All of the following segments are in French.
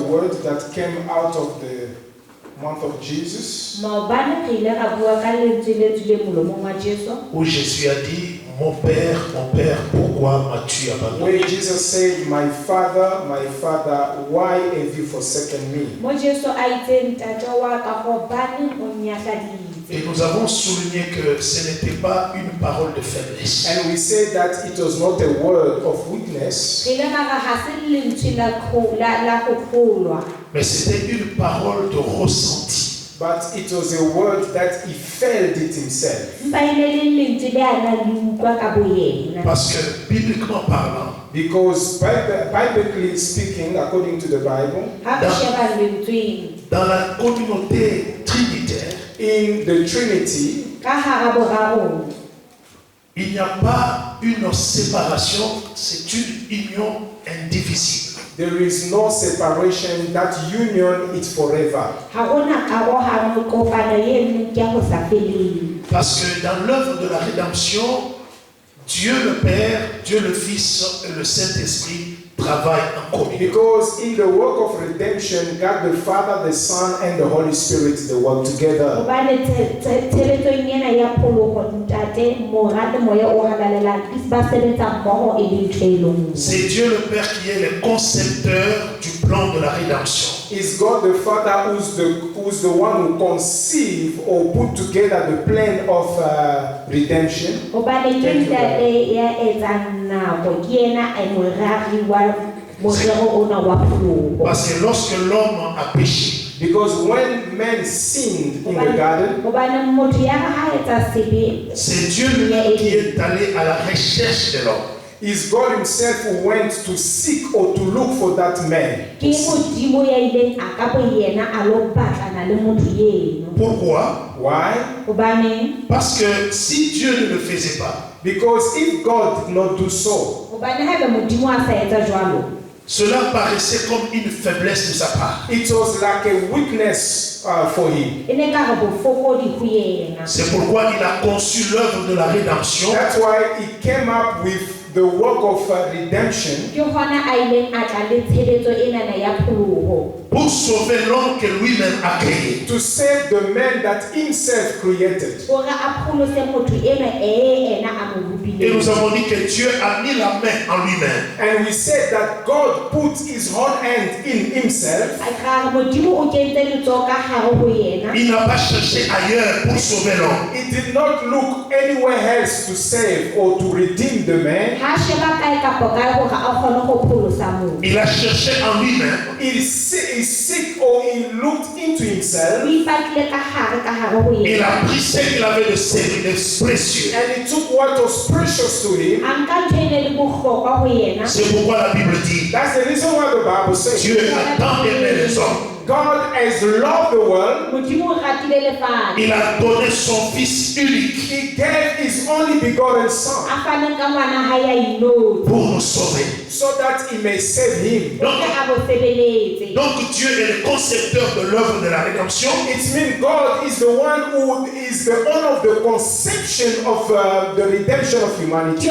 word that came out of the month of Jesus. Où Jésus a dit, mon Père, pourquoi m'as-tu abandonné? Where Jesus said, my Father, why have you forsaken me? Et nous avons souligné que ce n'était pas une parole de faiblesse. And we said that it was not a word of weakness, mais c'était une parole de ressenti. but it was a word that he felt it himself. Parce que, bibliquement parlant, Because biblically speaking, according to the Bible, dans la communauté trinitaire, in the Trinity, il n'y a pas une séparation, c'est une union indivisible. there is no separation. That union is forever. Parce que dans l'œuvre de la rédemption, Dieu le Père, Dieu le Fils et le Saint-Esprit travaillent en communion. Because in the work of redemption, God the Father, the Son, and the Holy Spirit, they work together. C'est Dieu le Père qui est le concepteur du plan de la rédemption. Is God the Father who's the one who conceive or put together the plan of redemption? Parce que lorsque l'homme a péché, Because when man sinned in the garden, c'est Dieu lui-même qui est allé à la recherche de l'homme. is God himself who went to seek or to look for that man. Pourquoi? Why? Parce que si Dieu ne le faisait pas, Because if God did not do so, cela paraissait comme une faiblesse de sa part. it was like a weakness for him. C'est pourquoi il a conçu l'œuvre de la rédemption That's why he came up with the work of redemption pour sauver l'homme que lui-même a créé. to save the man that himself created. Et nous avons dit que Dieu a mis la main en lui-même. And we said that God put his own hand in himself. Il n'a pas cherché ailleurs pour sauver l'homme. He did not look anywhere else to save or to redeem the man. Il a cherché en lui-même. He seek or he looked into himself. Il a pris ce qu'il avait de précieux. And he took what was precious to him. C'est pourquoi la Bible dit, That's the reason why the Bible says Dieu a tant aimé les hommes. God has loved the world. Il a donné son Fils unique He gave his only begotten Son pour nous sauver. so that he may save him. Donc Dieu est le concepteur de l'œuvre de la rédemption. It means God is the one who is the owner of the conception of the redemption of humanity.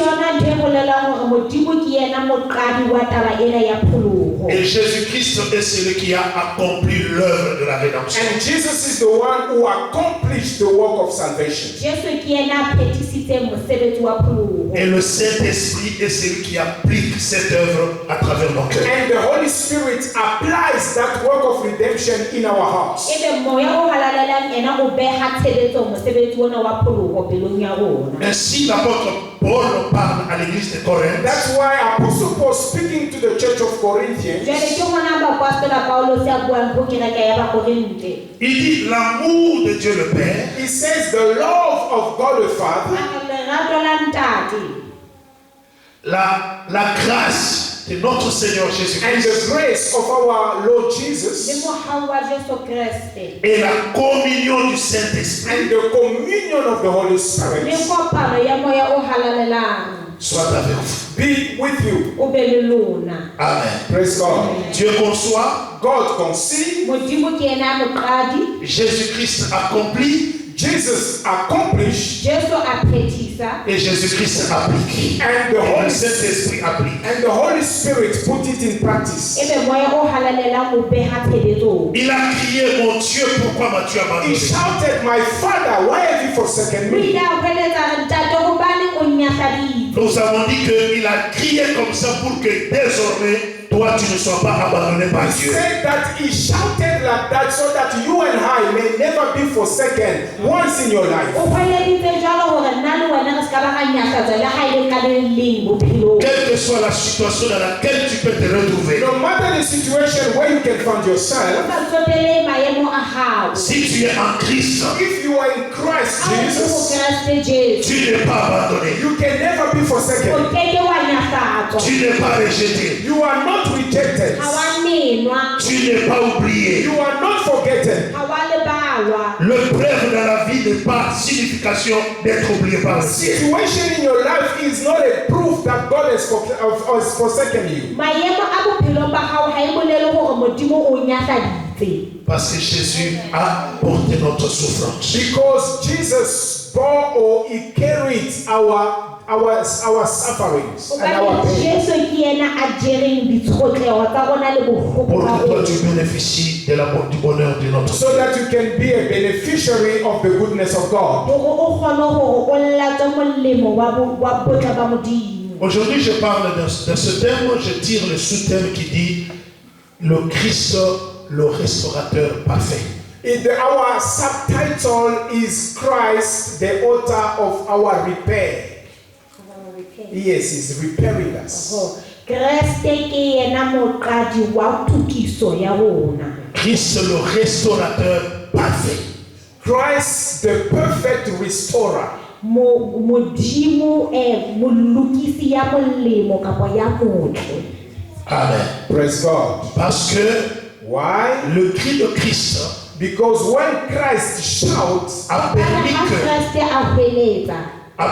Et Jésus-Christ est celui qui a accompli l'œuvre de la rédemption. And Jesus is the one who accomplished the work of salvation. Et le Saint-Esprit est celui qui applique cette œuvre à travers nos cœurs. And the Holy Spirit applies that work of redemption in our hearts. Ainsi, l'apôtre Paul parle à l'église de Corinthe. That's why Apostle Paul, speaking to the church of Corinthians, Il dit l'amour de Dieu le Père, he says the love of God the Father, la grâce de notre Seigneur and Jésus-Christ the grace of our Lord Jesus, et la communion du Saint-Esprit and the communion of the Holy Spirit soit avec vous. be with you. Amen. Praise God. Dieu conçoit, God conceived, Jésus-Christ accomplit, Jesus accomplished, et Jésus-Christ applique. And the Et le Holy Saint-Esprit applique. And the Holy Spirit put it in practice. Il a crié, mon Dieu, pourquoi m'as-tu He abandonné? shouted, my Father, why have you forsaken me? Nous avons dit qu'il a crié comme ça pour que désormais, toi, tu ne sois pas abandonné par He Dieu. said that he shouted like that so that you and I may never be forsaken once in your life. Quelle que soit la situation dans laquelle tu peux te retrouver, No matter the situation where you can find yourself, si tu es en Christ, if you are in Christ Jesus, tu n'es pas abandonné. you can never be forsaken. Tu n'es pas rejeté. You are not rejected. Tu n'es pas oublié. You are not forgotten. Le preuve dans la vie n'est pas signification d'être oublié par le ciel. Situation in your life is not a proof that God has forsaken you. Parce que Jésus a porté notre souffrance. Because Jesus bore or he carried our sufferings and our pain. Pour que toi tu bénéficies du bonheur de notre So that you can be a beneficiary of the goodness of God. Aujourd'hui, je parle de ce thème, je tire le sous-thème qui dit le Christ, le restaurateur parfait. Our subtitle is Christ, the author of our repair. Yes, he's repairing us. Christ, le restaurateur parfait. Christ, the perfect restorer. Amen. Praise God. Parce que Why? le cri de Christ Because when Christ shouts, a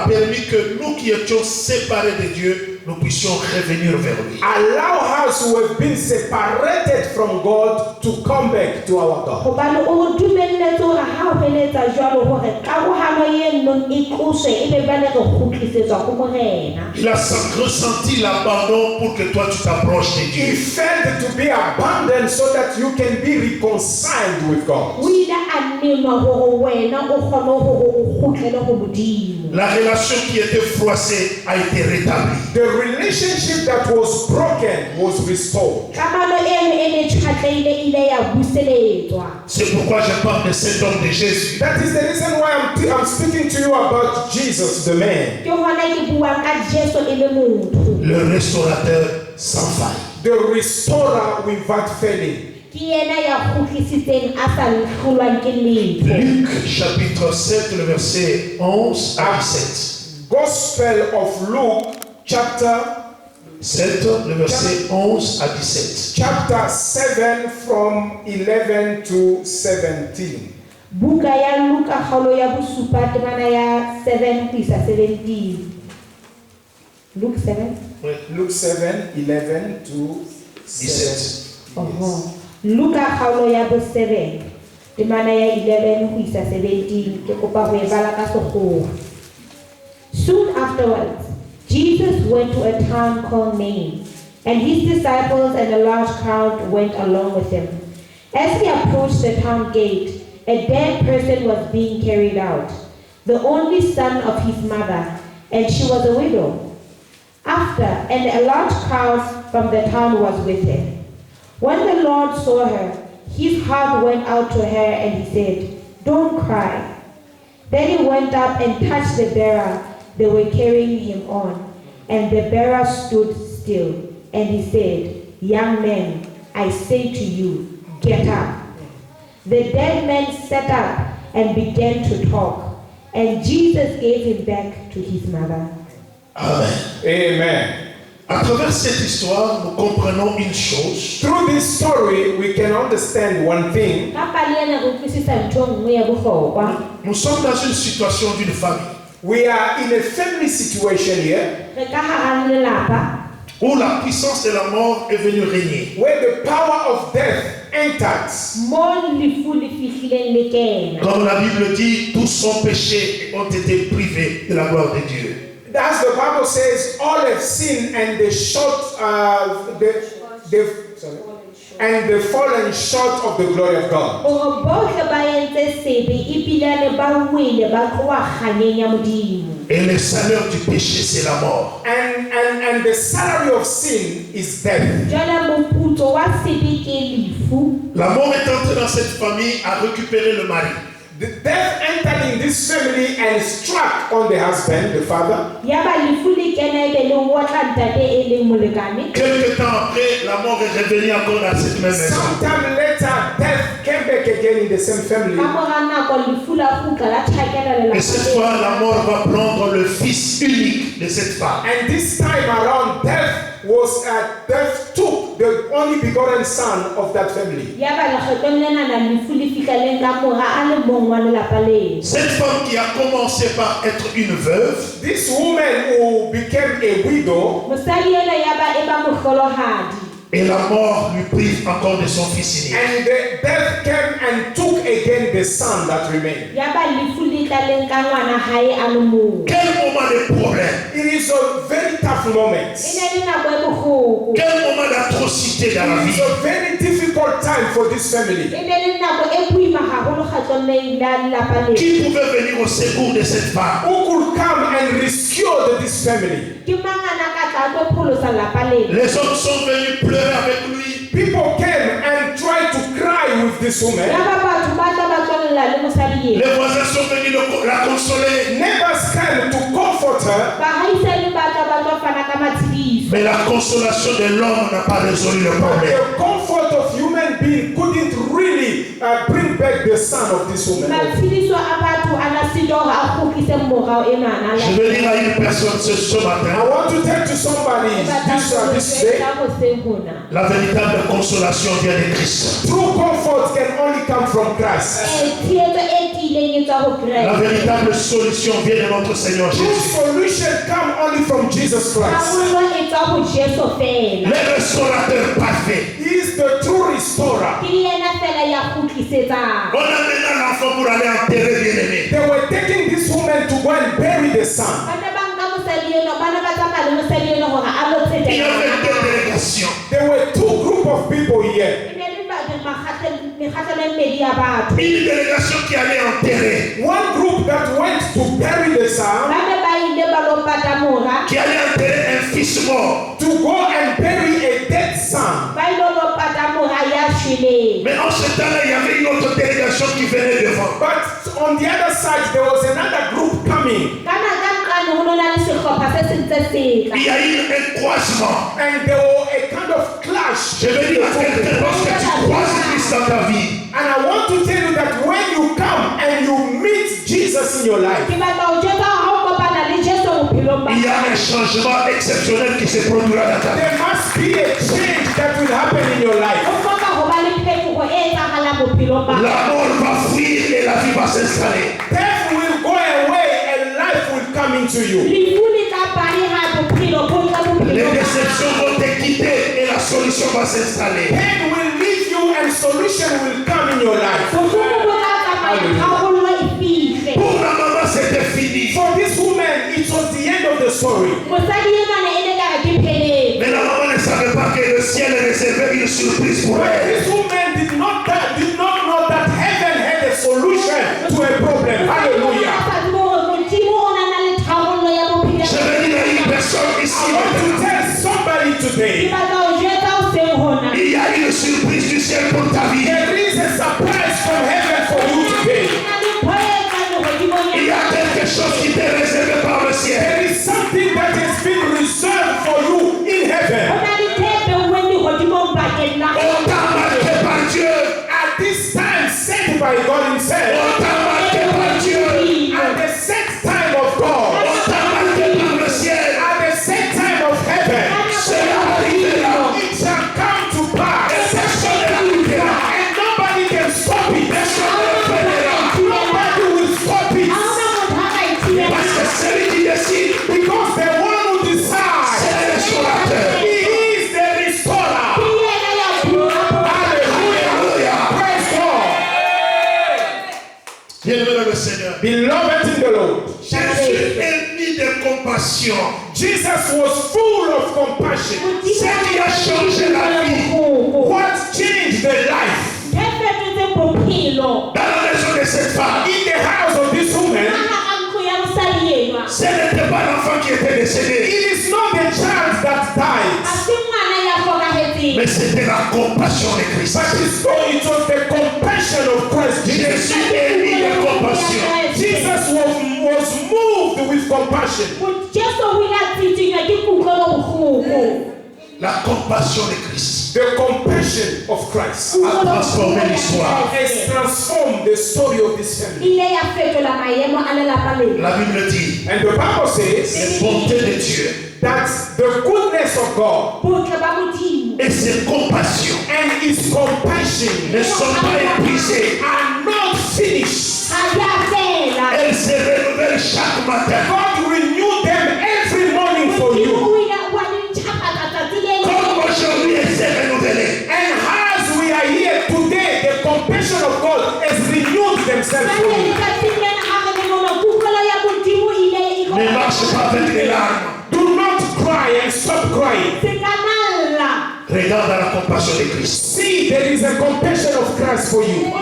permis que nous qui étions séparés de Dieu, nous puissions revenir vers lui. allow us who have been separated from God to come back to our God. Il a ressenti l'abandon pour que toi tu t'approches de He Dieu. felt to be abandoned so that you can be reconciled with God. La relation qui était froissée a été rétablie. The relationship that was broken was restored. C'est pourquoi je parle de cet homme de Jésus. That is the reason why I'm speaking to you about Jesus, the man, Le restaurateur sans faille. the restorer without failing. Luc chapitre 7, le verset 11 à 17. Gospel of Luke, chapter 7, le verset 11 à 17. chapter 7 from 11 to 17. Buka ya Luka kgolo ya bosupa temana ya 7 ho isa 17. Luke 7. Luke 7, 11 to 17. Luka kgolo ya bo 7 temana ya 11 ho isa 17 ke kopa ho e bala ka sekgowa. Soon afterwards, Jesus went to a town called Nain, and his disciples and a large crowd went along with him. As he approached the town gate, a dead person was being carried out, the only son of his mother, and she was a widow. And a large crowd from the town was with her. When the Lord saw her, his heart went out to her, and he said, "Don't cry." Then he went up and touched the bearer they were carrying him on, and the bearer stood still. And he said, "Young man, I say to you, get up." The dead man sat up and began to talk, and Jesus gave him back to his mother. Amen. Amen. À travers cette histoire, nous comprenons une chose. Through this story, we can understand one thing. Nous sommes dans une situation d'une famille We are in a family situation here où la puissance de la mort est venue régner. where the power of death entered. mo lefu le fihlileng le kena. Comme la Bible dit, tous sont péchés et ont été privés de la gloire de Dieu. As the Bible says, all have sinned and they fallen short of the glory of God. Gore bohle ba entse sebe ebilane ba wele ba tloa kganyeng ya Modimo. Et le salaire du péché, c'est la mort. And the salary of sin is death. Jwale moputso wa sebe ke lefu. La mort est entrée dans cette famille à récupérer le mari. The death entered in this family and struck on the husband, the father. Yaba lefu le kena ebe le wotla ntate e leng molekane. Quelque temps après, la mort est revenue encore dans cette même maison. Sometime later, death came back again in the same family. Ka mora nako lefu la kgutla la tjhakela le Et cette fois, la mort va prendre le fils unique de cette femme. And this time around, death took the only begotten son of that family. Yaba lekgetlong lenana lefu le fihlileng ka mora a le mong wa lelapa leo. Cette femme qui a commencé par être une veuve, This woman who became a widow, Mosadi ena yaba e ba mohlolohadi. et la mort lui prive encore de son fils unique. and the death came and took again the son that remained. Yaba lefu le tlaleng ka ngwana hae a le mong. Quel moment de problème, It is a very tough moment. E ne le nako e bohloko. quel moment d'atrocité dans la It is vie. a very difficult time for this family. E ne le nako e boima haholo kgatlong la lelapa leo. Qui pouvait venir au secours de cette femme? Who could come and rescue this family? Ke mang a na ka tla tlo pholosa lelapa leo? Les hommes sont venus pleurer avec lui. People came and tried to cry with this woman. Yaba batho ba tla ba tswalla le mosadi eo. Les voisins sont venus la consoler. Neighbors came to comfort her, Bahaisane ba tla ba tlo fana ka matshidiso. Mais la consolation de l'homme n'a pas résolu le but problème. the comfort of human being couldn't really bring back the son of this woman. Matshidiso a batho a na se dora a kgutlise morao enana. Je veux dire à une personne ce matin, I want to tell to somebody this day, la véritable consolation vient de Christ. true comfort can only come from Christ. La véritable solution vient de notre Seigneur True Jésus. solution come only from Jesus Christ. Le restaurateur parfait. He is the true restorer. On amena l'enfant pour aller enterrer bien-aimé. They were taking this woman to go and bury the son. Il y avait deux délégations. There were two groups of people here. Une délégation qui allait enterrer, One group that went to bury the son, qui allait enterrer un fils mort. to go and bury a dead son. Mais en ce temps-là, il y avait une autre délégation qui venait devant. But on the other side, there was another group coming. Il y a eu un croisement. And there was a kind of clash. Je veux dire à quelqu'un, lorsque tu croises Christ dans ta vie, And I want to tell you that when you come and you meet Jesus in your life, il y a un changement exceptionnel qui se produira dans ta vie. there must be a change that will happen in your life. La mort va fuir et la vie va s'installer. Death will go away and life will come into you. Les déceptions vont te quitter et la solution va s'installer. Pain will leave you and solution will come in your life. Pour la maman, c'était fini. For this woman, it was the end of the story. Mais la maman ne savait pas que le ciel réservait une surprise pour But elle. this woman did not know that heaven had a solution to a problem. Hallelujah. Je vais dire à une personne ici, I want to tell somebody today, il y a une surprise du ciel pour ta vie. there is a surprise from heaven for you today. Il y a quelque chose qui t'est réservé par le ciel. There is something that has been reserved for you in heaven. On t'a Bien-aimé dans le Seigneur. Beloved in the Lord. Jésus est mis de compassion. Jesus was full of compassion. Ce qui a changé la vie. What changed the life? Dans la maison de cette femme, In the house of this woman, ce n'était pas l'enfant qui était décédé, it is not the child that died, mais c'était la compassion de Christ. but it was the compassion of Christ Jesus. Jésus est mis de compassion. Jesus was moved with compassion. La compassion de Christ The compassion of Christ a transformé l'histoire. has transformed the story of this family. La Bible dit, And the Bible says les bontés de Dieu that the goodness of God et ses compassions and his compassion ne sont pas épuisées. are not finished. Elles se renouvellent chaque matin. God renew them every morning for you. Comme aujourd'hui, elles se renouvellent. And as we are here today, the compassion of God has renewed themselves for you. Ne marche pas avec les larmes. Do not cry and stop crying. Regarde la compassion de Christ. See, there is a compassion of Christ for you.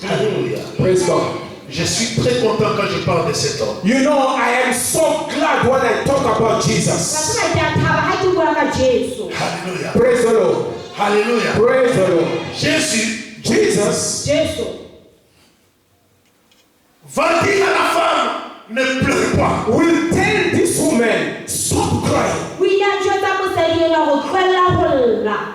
Alléluia. Praise God. Je suis très content quand je parle de cet homme. You know, I am so glad when I talk about Jesus. Alléluia. Praise the Lord. Alléluia. Praise the Lord. Jesus Jesus va dire à la femme, ne pleure pas. will tell this woman, stop crying.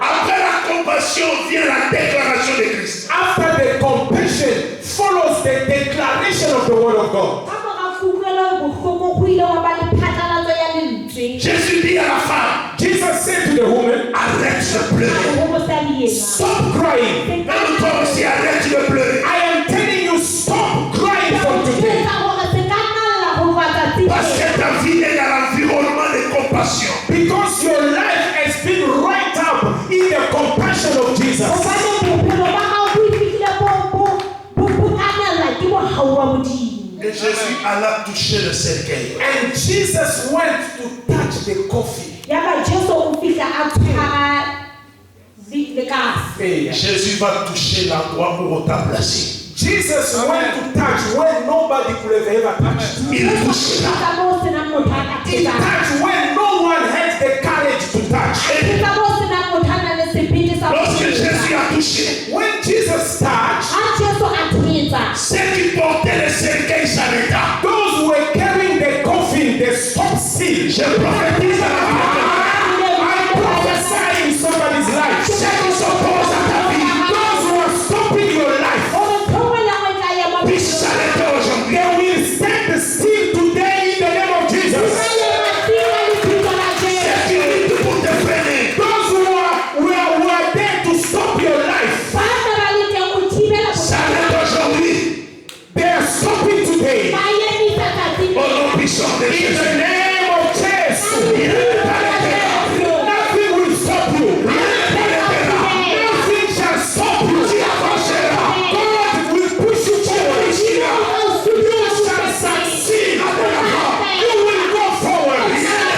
Après la compassion vient la déclaration de Christ. After the compassion follows the declaration of the word of God. Jésus dit à la femme, Jesus said to the woman, arrête de pleurer. stop crying. Même toi aussi, arrête de pleurer. I am telling you, stop crying from today. Parce que ta vie est dans l'environnement de compassion. Because your life has been right up in the compassion of Jesus. Et Jésus alla toucher le cercueil. And Jesus went to touch the coffin. Hey. Jésus va toucher l'endroit où on t'a placé. Jesus went to touch where nobody could have ever touched. Il touche là. He touched where no one had the courage to touch. Lorsque Jésus a touché, When Jesus touched, ceux qui portaient le cercueil s'arrêta. those who were carrying the coffin, they stopped still. Je prophétise à la vie. I prophesy in somebody's life. Ceux qui s'opposent à ta vie Those who are stopping your life, puissent s'arrêter aujourd'hui. they will stand still today in the name of Jesus. Ceux qui luttent pour te freiner, Those who are there to stop your life, s'arrêtent aujourd'hui. they are stopping today. Au nom puissant de In the Jésus. name of Jesus. Nothing will stop you. Nothing shall stop you. God will push you forward. You shall succeed. You will go forward.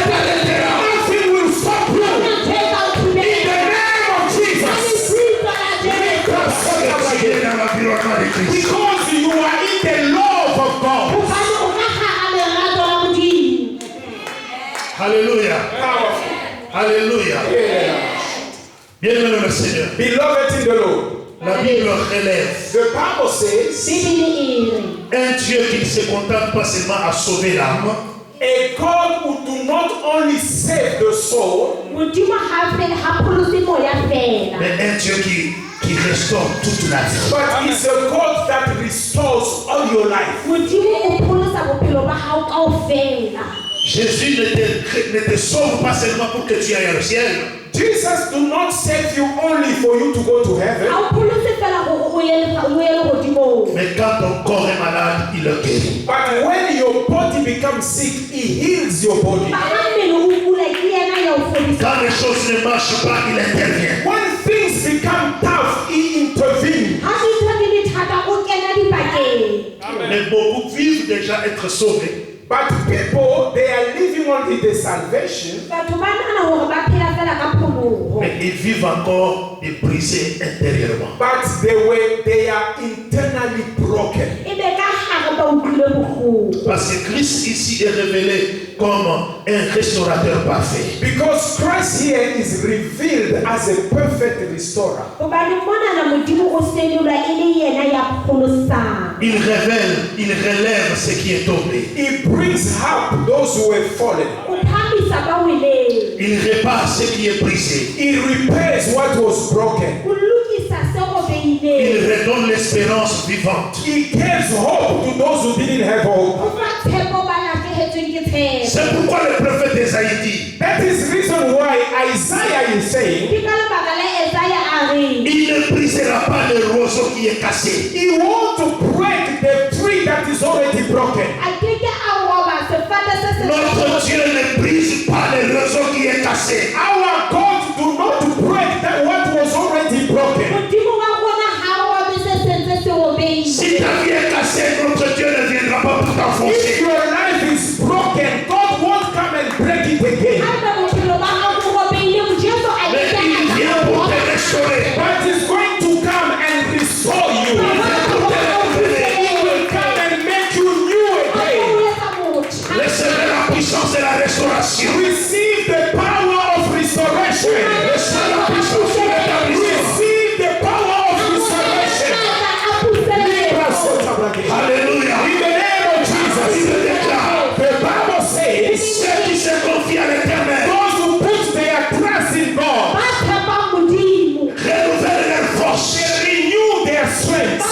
Nothing will stop you. In the name of Jesus. Tu es dans l'environnement de Christ. Because you are in the love of God. Alléluia. Powerful. Alléluia. Yeah. Bien-aimé dans le Seigneur. Beloved in the Lord. La Bible relève The Bible says un Dieu qui ne se contente pas seulement à sauver l'âme, a God who do not only save the soul, mais un Dieu qui restaure toute la vie. but is a God that restores all your life. Jésus ne te sauve pas seulement pour que tu ailles au ciel, Jesus do not save you only for you to go to heaven, mais quand ton corps est malade, il le guérit. but when your body becomes sick, He heals your body. Quand les choses ne marchent pas, il intervient. When things become tough, He intervenes. être sauvés. But people, they are living only the salvation, batho ba nahana hore ba phela fela ka pholoho, Mais ils vivent encore et brisés intérieurement. but they are internally broken. ebe ka hare ba utlwile bohloko. Parce que Christ ici est révélé comme un restaurateur parfait. Because Christ here is revealed as a perfect restorer. Hobane monana Modimo o senolwa e le yena ya pholosang. Il révèle, il relève ce qui est tombé. He brings up those who have fallen. O phamisa ba weleng. Il répare ce qui est brisé. He repairs what was broken. O lokisa se Il robehileng. redonne l'espérance vivante. He gives hope to those who didn't have hope. O fa tshepo ba lahlehetsweng ke tshepo. C'est pourquoi le prophète Ésaïe dit, That is the reason why Isaiah is saying, Ke ka lebaka la Esaya a reng, il ne brisera pas le roseau qui est cassé. he wants to break the tree that is already broken. a ke ke a roba sefate se se Notre Dieu ne brise pas le roseau qui est cassé. Our God do not break that what was already broken. Modimo wa rona ha a robe se sentse se robehile. Si ta vie est cassée, notre Dieu ne viendra pas pour If t'enfoncer. your life is broken, God won't come and break it again. Haeba bophelo ba hao bo robehile, Mojesu a Mais ke il ke vient a pour roba. te restaurer. But he's going to come and restore you. He will come and make you new again. Recevez la puissance de la restauration. Receive the power of restoration. Recevez la puissance de l'établissement. Receive the power of restoration. Alléluia. In the name of Il Jesus. le déclare. The Bible says, Ceux qui se confient à l'éternel those who put their trust in God, renouvellent leur force. they renew their strength.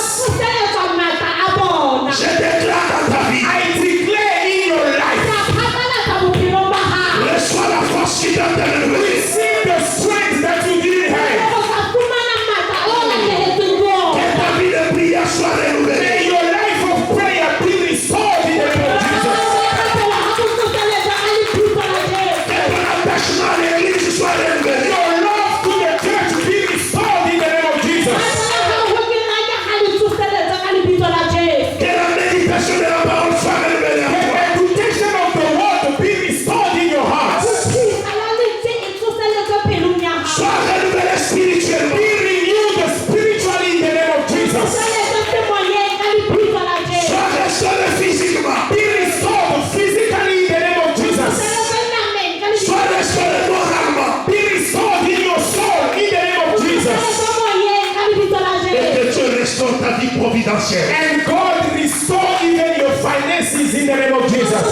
Je déclare dans ta vie, I declare in your life, reçois la force qui doit te renouveler. receive the strength that you didn't have. Que ta vie de prière soit May renouvelée. your life of prayer be restored in the name of Jesus. Que ton attachement à l'église soit renouvelé. Your love to the church be restored in the name of Jesus. Que la méditation de la parole soit renouvelée en The toi. meditation of the word be restored in your heart. Sois renouvelé spirituellement. Be renewed spiritually in the name of Jesus. Sois restauré physiquement. Be restored physically in the name of Jesus. Sois restauré moralement. Be restored in your soul in the name of Jesus. Et que Dieu restaure ta vie providentielle. And God restore even your finances in the name of Jesus.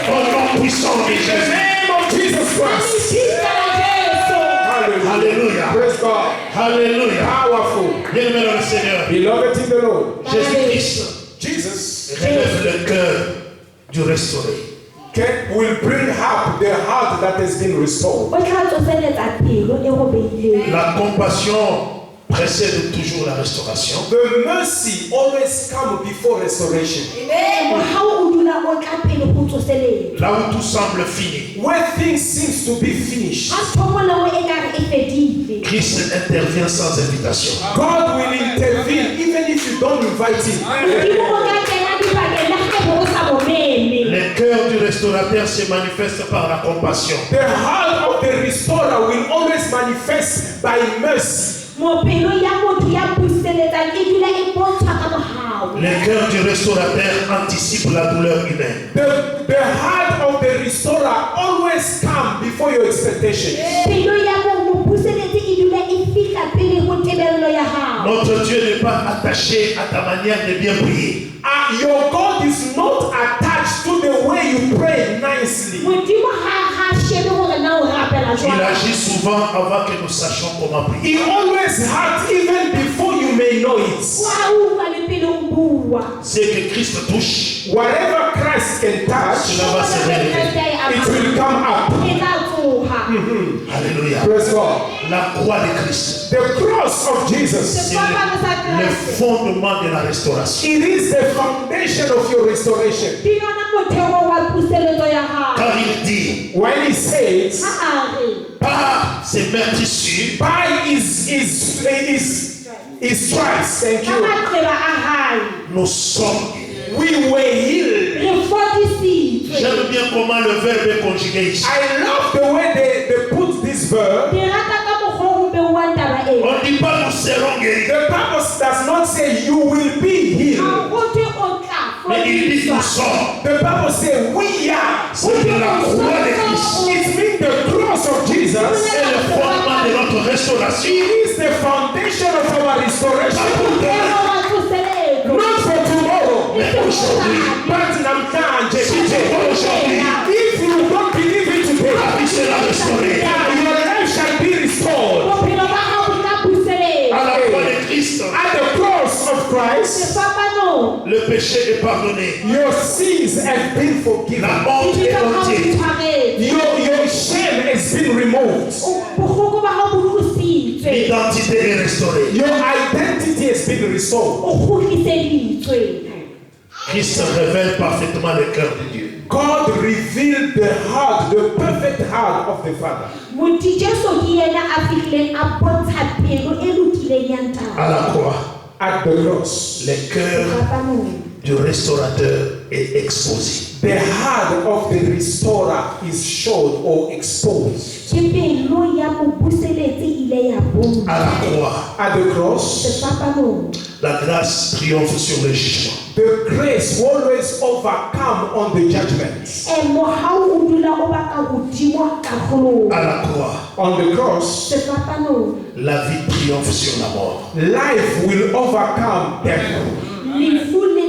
Au nom puissant de In the Jésus. name of Jesus Christ. Hallelujah. Alléluia. Praise God. Alléluia. Powerful. Bien-aimé dans le Seigneur, Beloved in the Lord. Jésus-Christ Jesus relève le cœur du restauré. will bring up the heart that has been restored. La compassion précède toujours la restauration. The mercy always comes before restoration. Là où tout semble fini, Where things seems to be finished, Christ intervient sans invitation. God will intervene even if you don't invite him. Le cœur du restaurateur se manifeste par la compassion. The heart of the restorer will always manifest by mercy. Le cœur du restaurateur anticipe la douleur humaine. The heart of the restorer always comes before your expectation. Notre Dieu n'est pas attaché à ta manière de bien prier. Your God is not attached to the way you pray nicely. Il agit souvent avant que nous sachions comment prier. He always acts even before you may know it. Ce que Christ touche, Whatever Christ can touch, cela va se révéler. it will come up. Alléluia. Praise God. La croix de Christ, The cross of Jesus, c'est le fondement de la restauration. it is the foundation of your restoration. Car il dit, When he says, par ses meurtrissures, by His stripes, thank ka you. maqeba a hae nous sommes guéris. We were healed. re fodisitswe J'aime bien comment le verbe est conjugué ici. I love the way they put this verb. ke rata ka mokgwa o beuwang taba ena On ne dit pas nous serons guéris, The Bible does not say you will be healed. ga go thwe o tla mais il dit fodiswa nous sommes. The Bible says we are. C'est de la croix de Christ. It means the cross of Jesus. C'est le fondement de notre restauration. It is the foundation of our restoration. Not for tomorrow, Mais aujourd'hui, but namhlanje. si tu vois aujourd'hui, If you don't believe it ta today, vie sera restaurée. your life shall be restored. bophelo ba gago ka buseletsa À la croix de Christ, At the cross of Christ, sefapanong le péché est pardonné. your sins have been forgiven. La honte est ditho tsa gago di ôtée. tshwaretswe Your shame has been removed. botlhoko ba gago bo tlositswe L'identité est restaurée. Your identity has been restored. o kgutliseditswe Christ révèle parfaitement le cœur de Dieu. God revealed the heart, the perfect heart of the Father. moti jesu ke yena a fitlhileng a bontsha pelo e lokileng ya À ntata la croix, At the cross, le cœur sefapanong du restaurateur est exposé. the heart of the restorer is showed or exposed. ke pelo ya mobuseletsi ile ya bonwa À la croix, At the cross, sefapanong la grâce triomphe sur le jugement. the grace will always overcome on the judgment. mogau o dula o baka godimo karolong À la croix, On the cross, sefapanong la vie triomphe sur la mort. life will overcome death. lefu le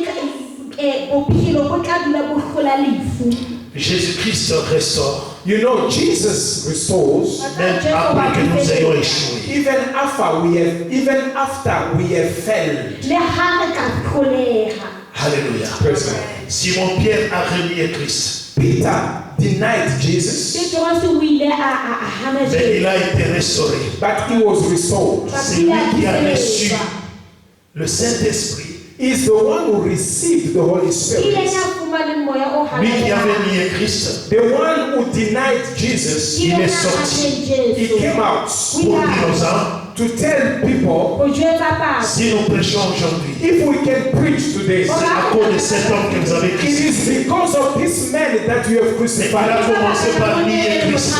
bophelo bo tla dula bo hlola lefu Jésus-Christ restaure, You know, Jesus restores même après que nous ayons échoué. even after we have failed. le ha re ka hloleha Alléluia. Praise God. Simon-Pierre a renié Christ, Peter denied Jesus, Petros o ile a hana mais Jesu il a été restauré. but he was restored. C'est lui qui a reçu le Saint-Esprit, Is the one who received the Holy ile Spirit. na fumane moya o lui qui hana avait nié Christ. The one who denied Jesus, Il est sorti. he came out Pour dire aux hommes, to tell people, o jwetsa batho si nous prêchons aujourd'hui, if we can preach today, c'est à cause de cet homme que vous avez it crucifié. is because of this man that you have Il a crucified. commencé par nier Christ.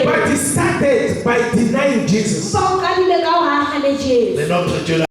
But he started by denying Jesus. fa o kadile ka o hana Jesu Mais notre Dieu